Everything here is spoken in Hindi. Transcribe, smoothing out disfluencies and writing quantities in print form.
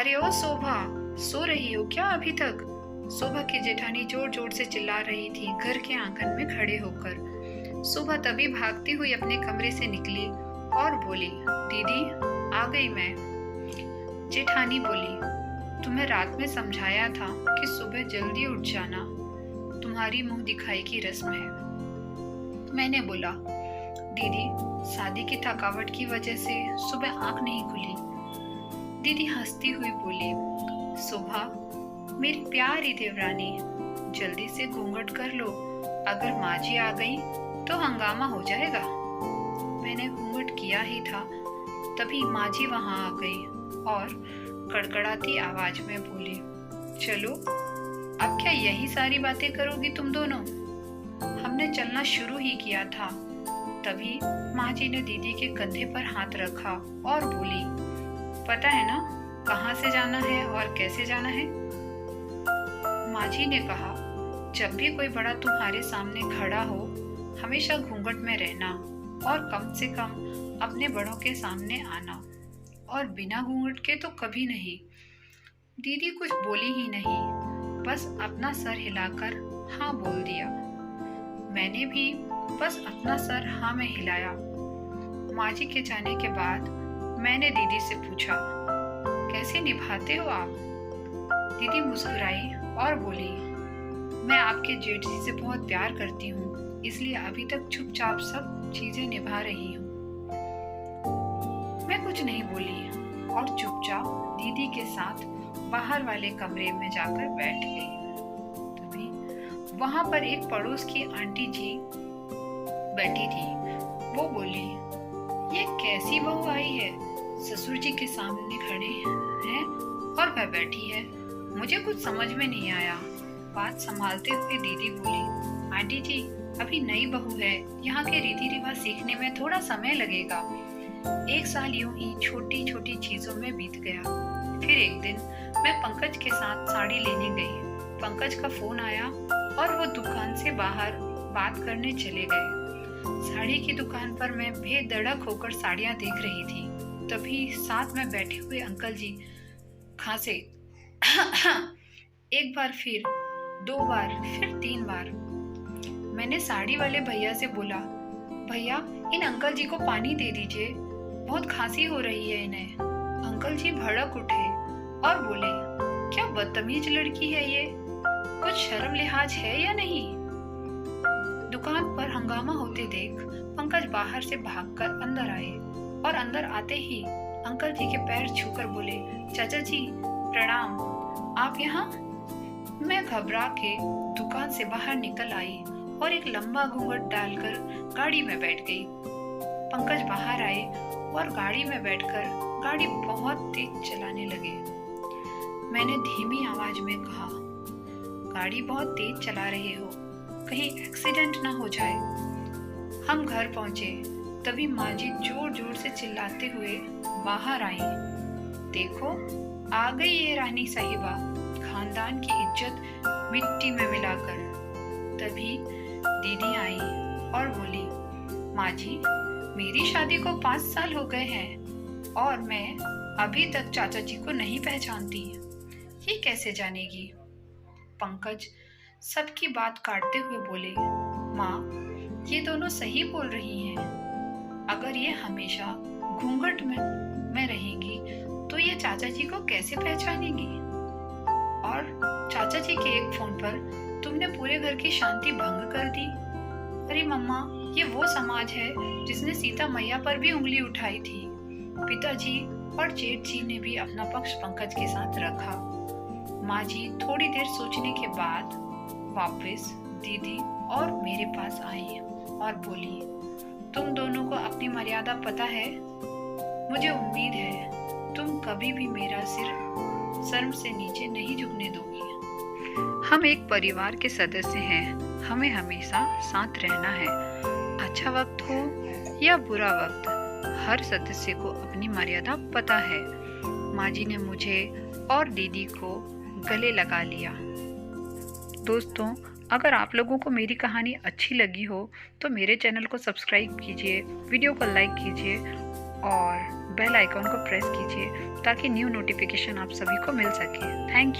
अरे ओ शोभा, सो रही हो क्या अभी तक? शोभा की जेठानी जोर जोर से चिल्ला रही थी घर के आंगन में खड़े होकर। शोभा तभी भागती हुई अपने कमरे से निकली और बोली, दीदी आ गई मैं। जेठानी बोली, तुम्हें रात में समझाया था कि सुबह जल्दी उठ जाना, तुम्हारी मुंह दिखाई की रस्म है। मैंने बोला, दीदी शादी की थकावट की वजह से सुबह आंख नहीं खुली। दीदी हंसती हुई बोली, शोभा मेरी प्यारी देवरानी, जल्दी से घूंघट कर लो, अगर माँ जी आ गई तो हंगामा हो जाएगा। मैंने घूंघट किया ही था तभी माँ जी वहां आ गई और कड़कड़ाती आवाज में बोली, चलो अब क्या यही सारी बातें करोगी तुम दोनों? हमने चलना शुरू ही किया था तभी माँ जी ने दीदी के कंधे पर हाथ रखा और बोली, पता है ना कहाँ से जाना है और कैसे जाना है? माँ जी ने कहा, जब भी कोई बड़ा तुम्हारे सामने खड़ा हो हमेशा घूंघट में रहना और कम से कम अपने बड़ों के सामने आना, और बिना घूंघट के तो कभी नहीं। दीदी कुछ बोली ही नहीं, बस अपना सर हिलाकर हाँ बोल दिया। मैंने भी बस अपना सर हाँ में हिलाया। माँ जी के जाने के बाद मैंने दीदी से पूछा, कैसे निभाते हो आप? दीदी मुस्कुराई और बोली, मैं आपके जेठ जी से बहुत प्यार करती हूँ, इसलिए अभी तक चुपचाप सब चीजें निभा रही हूँ। मैं कुछ नहीं बोली और चुपचाप दीदी के साथ बाहर वाले कमरे में जाकर बैठ गई। तभी वहां पर एक पड़ोस की आंटी जी बैठी थी। वो बोली, ये कैसी बहू आई है, ससुर जी के सामने खड़े हैं और वह बैठी है, मुझे कुछ समझ में नहीं आया। बात संभालते हुए दीदी बोली, आंटी जी अभी नई बहू है, यहाँ के रीति रिवाज सीखने में थोड़ा समय लगेगा। एक साल यूं ही छोटी छोटी चीजों में बीत गया। फिर एक दिन मैं पंकज के साथ साड़ी लेने गई। पंकज का फोन आया और वो दुकान से बाहर बात करने चले गए। साड़ी की दुकान पर मैं बेधड़क होकर साड़ियां देख रही थी। तभी साथ में बैठे हुए अंकल जी खांसे। एक बार, फिर 2 बार, फिर 3 बार। मैंने साड़ी वाले भैया से बोला, भैया इन अंकल जी को पानी दे दीजिए, बहुत खांसी हो रही है इन्हें। अंकल जी भड़क उठे और बोले, क्या बदतमीज लड़की है ये, कुछ शर्म लिहाज है या नहीं? दुकान पर हंगामा होते देख पंकज बाहर से भागकर अंदर आए और अंदर आते ही अंकल जी के पैर छूकर बोले, चाचा जी प्रणाम, आप यहाँ? मैं घबरा के दुकान से बाहर निकल आई और एक लंबा घूंघट डालकर गाड़ी में बैठ गई। पंकज बाहर आए और गाड़ी में बैठकर गाड़ी बहुत तेज चलाने लगे। मैंने धीमी आवाज में कहा, गाड़ी बहुत तेज चला रहे हो, कहीं एक्सीडेंट ना हो जाए। हम घर पहुंचे तभी माँ जी जोर जोर से चिल्लाते हुए बाहर आई, देखो आ गई ये रानी साहिबा, खानदान की इज्जत मिट्टी में मिलाकर। तभी दीदी आई और बोली, माँ जी मेरी शादी को 5 साल हो गए हैं और मैं अभी तक चाचा जी को नहीं पहचानती, ये कैसे जानेगी? पंकज सबकी बात काटते हुए बोले, माँ ये दोनों सही बोल रही हैं, अगर ये हमेशा घूंघट में रहेंगी तो ये चाचा जी को कैसे पहचानेंगी? और चाचा जी के एक फोन पर तुमने पूरे घर की शांति भंग कर दी। अरे मम्मा, ये वो समाज है जिसने सीता मैया पर भी उंगली उठाई थी। पिताजी और जेठ जी ने भी अपना पक्ष पंकज के साथ रखा। माँ जी थोड़ी देर सोचने के बाद वापस दीदी और मेरे पास आई और बोली, तुम दोनों को अपनी मर्यादा पता है, मुझे उम्मीद है तुम कभी भी मेरा सिर शर्म से नीचे नहीं झुकने दोगी। हम एक परिवार के सदस्य हैं, हमें हमेशा साथ रहना है। अच्छा वक्त हो या बुरा वक्त, हर सदस्य को अपनी मर्यादा पता है। माँ जी ने मुझे और दीदी को गले लगा लिया। दोस्तों, अगर आप लोगों को मेरी कहानी अच्छी लगी हो तो मेरे चैनल को सब्सक्राइब कीजिए, वीडियो को लाइक कीजिए और बेल आइकॉन को प्रेस कीजिए ताकि न्यू नोटिफिकेशन आप सभी को मिल सके। Thank you.